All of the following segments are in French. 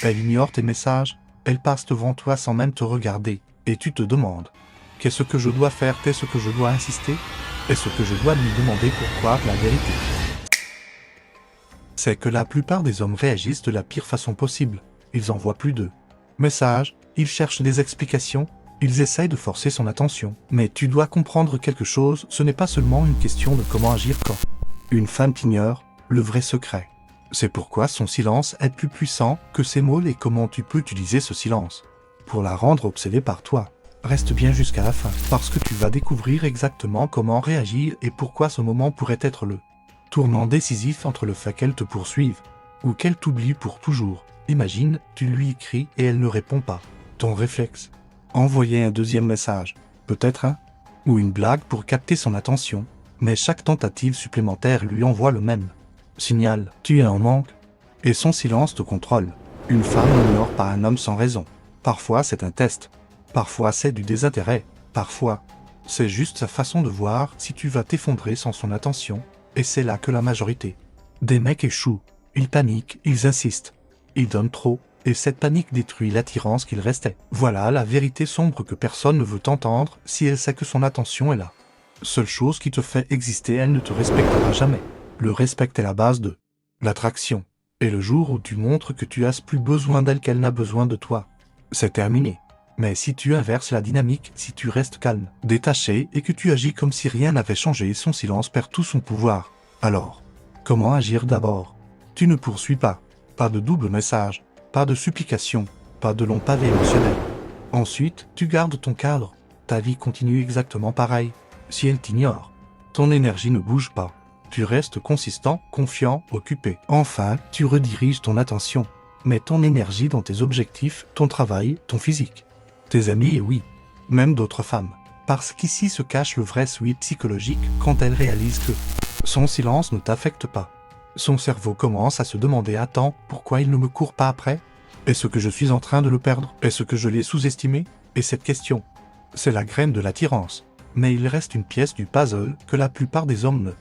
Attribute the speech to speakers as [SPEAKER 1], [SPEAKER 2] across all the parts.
[SPEAKER 1] Elle ignore tes messages, elle passe devant toi sans même te regarder, et tu te demandes. Qu'est-ce que je dois faire? Est-ce que je dois insister? Est-ce que je dois lui demander pourquoi? La vérité, c'est que la plupart des hommes réagissent de la pire façon possible. Ils envoient plus de messages, ils cherchent des explications, ils essayent de forcer son attention. Mais tu dois comprendre quelque chose, ce n'est pas seulement une question de comment agir quand une femme t'ignore, le vrai secret. C'est pourquoi son silence est plus puissant que ses mots et comment tu peux utiliser ce silence pour la rendre obsédée par toi. Reste bien jusqu'à la fin, parce que tu vas découvrir exactement comment réagir et pourquoi ce moment pourrait être le tournant décisif entre le fait qu'elle te poursuive ou qu'elle t'oublie pour toujours. Imagine, tu lui écris et elle ne répond pas. Ton réflexe, envoyer un deuxième message, peut-être un ou une blague pour capter son attention, mais chaque tentative supplémentaire lui envoie le même signal. Tu es en manque et son silence te contrôle. Une femme n'ignore pas un homme sans raison. Parfois c'est un test, parfois c'est du désintérêt, parfois c'est juste sa façon de voir si tu vas t'effondrer sans son attention, et c'est là que la majorité des mecs échouent. Ils paniquent, ils insistent, ils donnent trop, et cette panique détruit l'attirance qu'il restait. Voilà la vérité sombre que personne ne veut entendre si elle sait que son attention est là. Seule chose qui te fait exister, elle ne te respectera jamais. Le respect est la base de l'attraction. Et le jour où tu montres que tu as plus besoin d'elle qu'elle n'a besoin de toi, c'est terminé. Mais si tu inverses la dynamique, si tu restes calme, détaché et que tu agis comme si rien n'avait changé, son silence perd tout son pouvoir. Alors, comment agir d'abord? Tu ne poursuis pas. Pas de double message, pas de supplication, pas de long pavé émotionnel. Ensuite, tu gardes ton cadre. Ta vie continue exactement pareil. Si elle t'ignore, ton énergie ne bouge pas. Tu restes consistant, confiant, occupé. Enfin, tu rediriges ton attention. Mets ton énergie dans tes objectifs, ton travail, ton physique, tes amis et oui, même d'autres femmes. Parce qu'ici se cache le vrai sweep psychologique quand elle réalise que son silence ne t'affecte pas. Son cerveau commence à se demander: attends, pourquoi il ne me court pas après? Est-ce que je suis en train de le perdre? Est-ce que je l'ai sous-estimé? Et cette question, c'est la graine de l'attirance. Mais il reste une pièce du puzzle que la plupart des hommes ne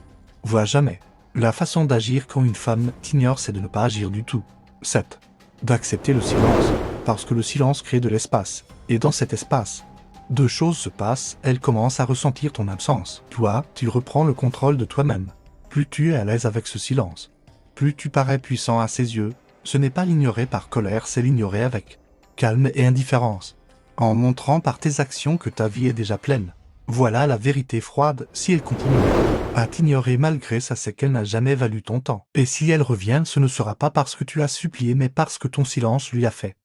[SPEAKER 1] voient jamais. La façon d'agir quand une femme t'ignore, c'est de ne pas agir du tout. 7. D'accepter le silence, parce que le silence crée de l'espace. Et dans cet espace, deux choses se passent, elle commence à ressentir ton absence. Toi, tu reprends le contrôle de toi-même. Plus tu es à l'aise avec ce silence, plus tu parais puissant à ses yeux. Ce n'est pas l'ignorer par colère, c'est l'ignorer avec calme et indifférence, en montrant par tes actions que ta vie est déjà pleine. Voilà la vérité froide. Si elle continue à t'ignorer malgré ça, c'est qu'elle n'a jamais valu ton temps. Et si elle revient, ce ne sera pas parce que tu as supplié, mais parce que ton silence lui a fait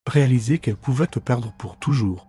[SPEAKER 1] réaliser qu'elle pouvait te perdre pour toujours.